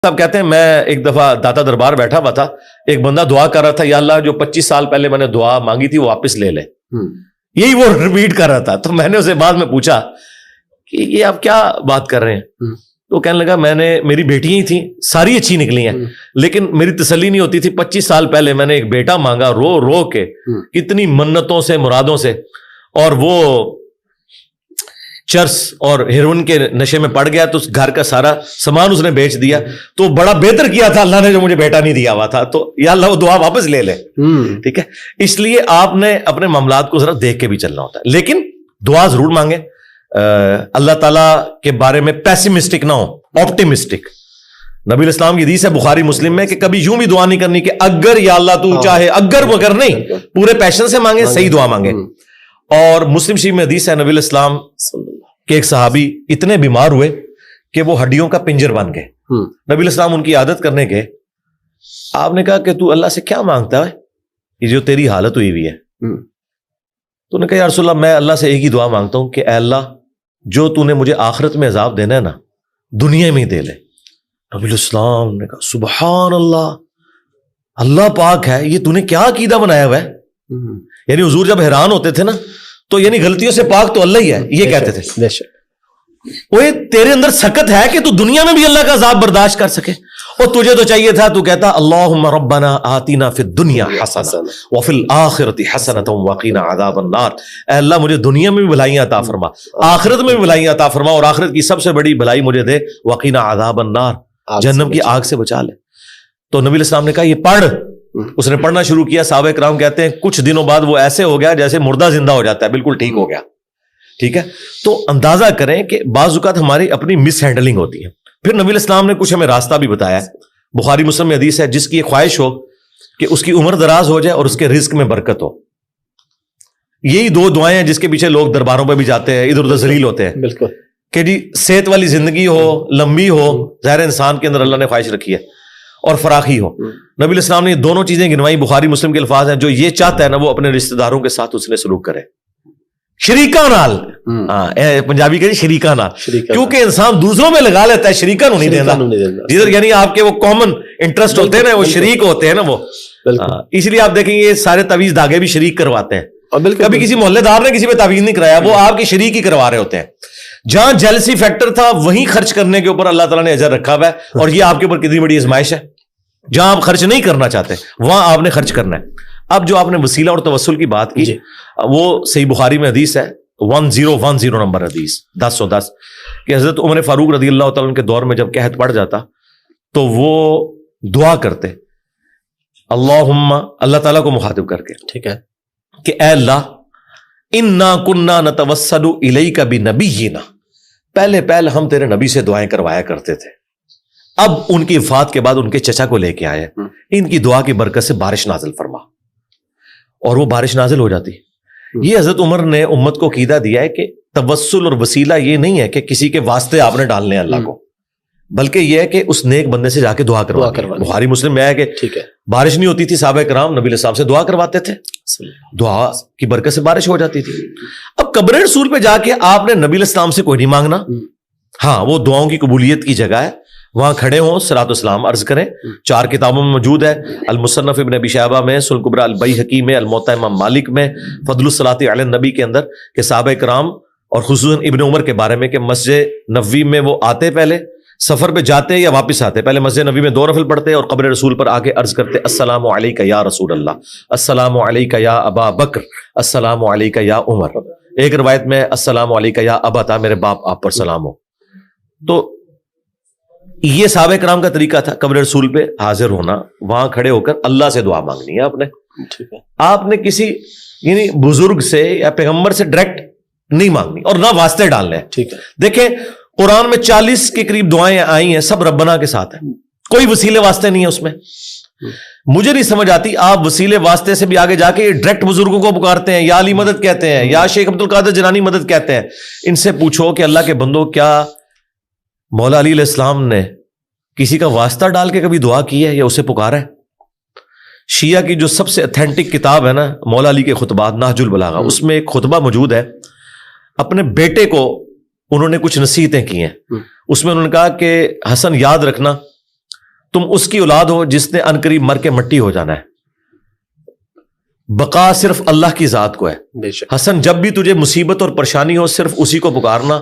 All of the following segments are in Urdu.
صاحب کہتے ہیں میں ایک دفعہ داتا دربار بیٹھا ہوا تھا, ایک بندہ دعا کر رہا تھا یا اللہ جو 25 سال پہلے میں نے دعا مانگی تھی وہ واپس لے لے, یہی وہ ریپیٹ کر رہا تھا. تو میں نے اسے بعد میں پوچھا کہ یہ آپ کیا بات کر رہے ہیں؟ تو کہنے لگا میری بیٹیاں ہی تھیں, ساری اچھی نکلی ہیں, لیکن میری تسلی نہیں ہوتی تھی. 25 سال پہلے میں نے ایک بیٹا مانگا رو رو کے, کتنی منتوں سے مرادوں سے, اور وہ چرس اور ہیروئن کے نشے میں پڑ گیا تو اس گھر کا سارا سامان اس نے بیچ دیا. تو بڑا بہتر کیا تھا اللہ نے جو مجھے بیٹا نہیں دیا ہوا تھا, تو یا اللہ وہ دعا واپس لے لے. ٹھیک ہے, اس لیے آپ نے اپنے معاملات کو ذرا دیکھ کے بھی چلنا ہوتا ہے, لیکن دعا ضرور مانگیں. اللہ تعالیٰ کے بارے میں پیسیمسٹک نہ ہو, آپٹیمسٹک. نبی الاسلام کی حدیث ہے بخاری مسلم میں کہ کبھی یوں بھی دعا نہیں کرنی کہ اگر یا اللہ تو چاہے, اگر وگر نہیں, پورے پیشن سے مانگے, صحیح دعا مانگے. اور مسلم شریف میں حدیث ہے نبی الاسلام کہ ایک صحابی اتنے بیمار ہوئے کہ وہ ہڈیوں کا پنجر بن گئے. نبی الاسلام ان کی عادت کرنے گئے. آپ نے کہا کہ تو اللہ سے کیا مانگتا ہے یہ جو تیری حالت ہوئی ہوئی ہے؟ تو نے کہا یا رسول اللہ میں اللہ سے ایک ہی دعا مانگتا ہوں کہ اے اللہ جو تو نے مجھے آخرت میں عذاب دینا ہے نا دنیا میں ہی دے لے. نبی الاسلام نے کہا سبحان اللہ, اللہ پاک ہے, یہ تو نے کیا عقیدہ بنایا ہوا ہے. یعنی حضور جب حیران ہوتے تھے نا تو یعنی غلطیوں سے پاک تو اللہ ہی ہے, یہ کہتے تھے. وہ تیرے اندر سکت ہے کہ تو دنیا میں بھی اللہ کا عذاب برداشت کر سکے, اور تجھے تو چاہیے تھا تو کہتا اللہم ربنا آتینا فی الدنیا حسنہ وفی الآخرۃ حسنۃ وقینا عذاب النار. اے اللہ مجھے دنیا میں بھی بھلائیاں عطا فرما, آخرت میں بھی بھلائیاں عطا فرما, اور آخرت کی سب سے بڑی بھلائی مجھے دے وقینا عذاب النار, جہنم کی آگ سے بچا لے. تو نبی الاسلام نے کہا یہ پڑھ. اس نے پڑھنا شروع کیا. صحابہ کرام کہتے ہیں کچھ دنوں بعد وہ ایسے ہو گیا جیسے مردہ زندہ ہو جاتا ہے, بالکل ٹھیک ہو گیا. ٹھیک ہے, تو اندازہ کریں کہ بعض اوقات ہماری اپنی مس ہینڈلنگ ہوتی ہے. پھر نبی الاسلام نے کچھ ہمیں راستہ بھی بتایا ہے. بخاری مسلم میں حدیث ہے جس کی خواہش ہو کہ اس کی عمر دراز ہو جائے اور اس کے رزق میں برکت ہو. یہی دو دعائیں ہیں جس کے پیچھے لوگ درباروں پہ بھی جاتے ہیں, ادھر ادھر ذلیل ہوتے ہیں. بالکل کہ جی صحت والی زندگی ہو, لمبی ہو, ظاہر انسان کے اندر اللہ نے خواہش رکھی ہے, اور فراخی ہو. نبی الاسلام نے یہ دونوں چیزیں گنوائی. بخاری مسلم کے الفاظ ہیں جو یہ چاہتا ہے نا وہ اپنے رشتہ داروں کے ساتھ اس نے سلوک کرے. شریکہ نال, پنجابی کہتے ہیں شریکہ نال, کیونکہ انسان دوسروں میں لگا لیتا ہے, شریکہ نہیں دینا. جدھر یعنی آپ کے وہ کامن انٹرسٹ ہوتے ہیں نا وہ شریک ہوتے ہیں نا وہ. اس لیے آپ دیکھیں یہ سارے تعویذ دھاگے بھی شریک کرواتے ہیں. کبھی کسی محلے دار نے کسی پہ تعویذ نہیں کرایا, وہ آپ کے شریک ہی کروا رہے ہوتے ہیں. جہاں جیلسی فیکٹر تھا وہیں خرچ کرنے کے اوپر اللہ تعالیٰ نے اجر رکھا ہوا ہے, اور یہ آپ کے اوپر کتنی بڑی آزمائش ہے. جہاں آپ خرچ نہیں کرنا چاہتے وہاں آپ نے خرچ کرنا ہے. اب جو آپ نے وسیلہ اور توسل کی بات کی وہ صحیح بخاری میں حدیث ہے 1010 نمبر حدیث 1010 کہ حضرت عمر فاروق رضی اللہ تعالیٰ کے دور میں جب قحط پڑ جاتا تو وہ دعا کرتے اللہم, اللہ تعالیٰ کو مخاطب کر کے, ٹھیک ہے, کہ اے اللہ انا کننا نتوسل الیک بنبینا, پہلے ہم تیرے نبی سے دعائیں کروایا کرتے تھے, اب ان کی وفات کے بعد ان کے چچا کو لے کے آئے, ان کی دعا کی برکت سے بارش نازل فرما, اور وہ بارش نازل ہو جاتی. یہ حضرت عمر نے امت کو عقیدہ دیا ہے کہ توسل اور وسیلہ یہ نہیں ہے کہ کسی کے واسطے آپ نے ڈالنے ہیں اللہ کو, بلکہ یہ ہے کہ اس نیک بندے سے جا کے دعا کروا. بخاری مسلم میں ہے کہ ٹھیک ہے بارش نہیں ہوتی تھی, صحابہ کرام نبی الاسلام سے دعا کرواتے تھے, دعا کی برکت سے بارش ہو جاتی تھی. اب قبر رسول پہ جا کے آپ نے نبی الاسلام سے کوئی نہیں مانگنا. ہاں وہ دعاؤں کی قبولیت کی جگہ ہے, وہاں کھڑے ہوں صلاۃ والسلام عرض کریں. 4 کتابوں میں موجود ہے, المصنف ابن ابی شیبہ میں, سنن کبری البیہقی میں, الموطا امام مالک میں, فضل الصلاۃ علی النبی کے اندر کہ صحابہ کرام اور خصوصاً ابن عمر کے بارے میں کہ مسجد نبوی میں وہ آتے, پہلے سفر پہ جاتے یا واپس آتے, پہلے مسجد نبوی میں 2 نفل پڑھتے اور قبر رسول پر آ کے عرض کرتے السلام علیک یا رسول اللہ, السلام علیک یا ابا بکر, السلام علیک یا عمر. ایک روایت میں السلام علیک یا ابا, میرے باپ آپ پر سلام ہو. تو یہ صحابہ کرام کا طریقہ تھا قبر رسول پہ حاضر ہونا, وہاں کھڑے ہو کر اللہ سے دعا مانگنی ہے آپ نے. آپ نے کسی یعنی بزرگ سے یا پیغمبر سے ڈائریکٹ نہیں مانگنی اور نہ واسطے ڈالنے. ٹھیک ہے, دیکھیں قرآن میں 40 کے قریب دعائیں آئی ہیں, سب ربنا کے ساتھ ہیں, کوئی وسیلے واسطے نہیں ہے اس میں. مجھے نہیں سمجھ آتی آپ وسیلے واسطے سے بھی آگے جا کے ڈائریکٹ بزرگوں کو پکارتے ہیں, یا علی مدد کہتے ہیں, یا شیخ عبد القادر جیلانی مدد کہتے ہیں. ان سے پوچھو کہ اللہ کے بندو کیا مولا علی علیہ السلام نے کسی کا واسطہ ڈال کے کبھی دعا کی ہے یا اسے پکارا ہے؟ شیعہ کی جو سب سے اتھینٹک کتاب ہے نا مولا علی کے خطبات نہج البلاغہ, اس میں ایک خطبہ موجود ہے, اپنے بیٹے کو انہوں نے کچھ نصیحتیں کی ہیں. اس میں انہوں نے کہا کہ حسن یاد رکھنا تم اس کی اولاد ہو جس نے عنقریب مر کے مٹی ہو جانا ہے. بقا صرف اللہ کی ذات کو ہے. حسن جب بھی تجھے مصیبت اور پریشانی ہو صرف اسی کو پکارنا,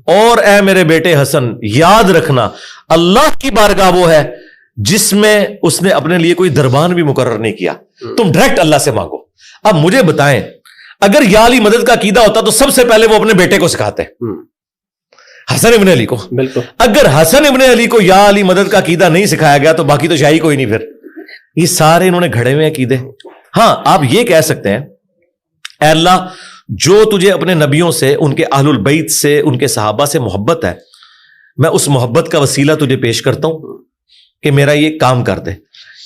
اور اے میرے بیٹے حسن یاد رکھنا اللہ کی بارگاہ وہ ہے جس میں اس نے اپنے لیے کوئی دربان بھی مقرر نہیں کیا. تم ڈائریکٹ اللہ سے مانگو. اب مجھے بتائیں اگر یا علی مدد کا عقیدہ ہوتا تو سب سے پہلے وہ اپنے بیٹے کو سکھاتے حسن ابن علی کو. بالکل. اگر حسن ابن علی کو یا علی مدد کا عقیدہ نہیں سکھایا گیا تو باقی تو شاہی کوئی نہیں. پھر یہ سارے انہوں نے گھڑے ہوئے عقیدے. ہاں آپ یہ کہہ سکتے ہیں اے اللہ جو تجھے اپنے نبیوں سے, ان کے اہل البیت سے, ان کے صحابہ سے محبت ہے, میں اس محبت کا وسیلہ تجھے پیش کرتا ہوں کہ میرا یہ کام کر دے.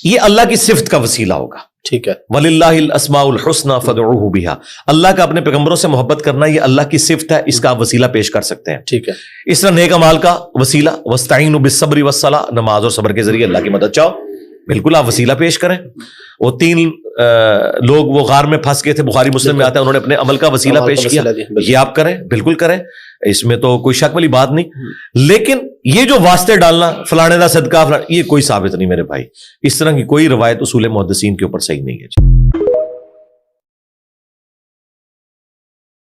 یہ اللہ کی صفت کا وسیلہ ہوگا. ٹھیک ہے. وَلِلَّهِ الْأَسْمَاءُ الْحُسْنَى فَادْعُوهُ بِهَا. اللہ کا اپنے پیغمبروں سے محبت کرنا یہ اللہ کی صفت ہے, اس کا آپ وسیلہ پیش کر سکتے ہیں. ٹھیک ہے. اس طرح نیک اعمال کا وسیلہ وَاسْتَعِينُوا بِالصَّبْرِ وَالصَّلَاةِ, نماز اور صبر کے ذریعے اللہ کی مدد چاہو. بالکل آپ وسیلہ پیش کریں. وہ 3 لوگ وہ غار میں پھنس گئے تھے, بخاری مسلم میں آتا ہے, انہوں نے اپنے عمل کا وسیلہ پیش کیا. یہ آپ کریں, بالکل کریں, اس میں تو کوئی شک والی بات نہیں. لیکن یہ جو واسطے ڈالنا فلانے دا صدقہ فلانے, یہ کوئی ثابت نہیں میرے بھائی. اس طرح کی کوئی روایت اصول محدثین کے اوپر صحیح نہیں ہے.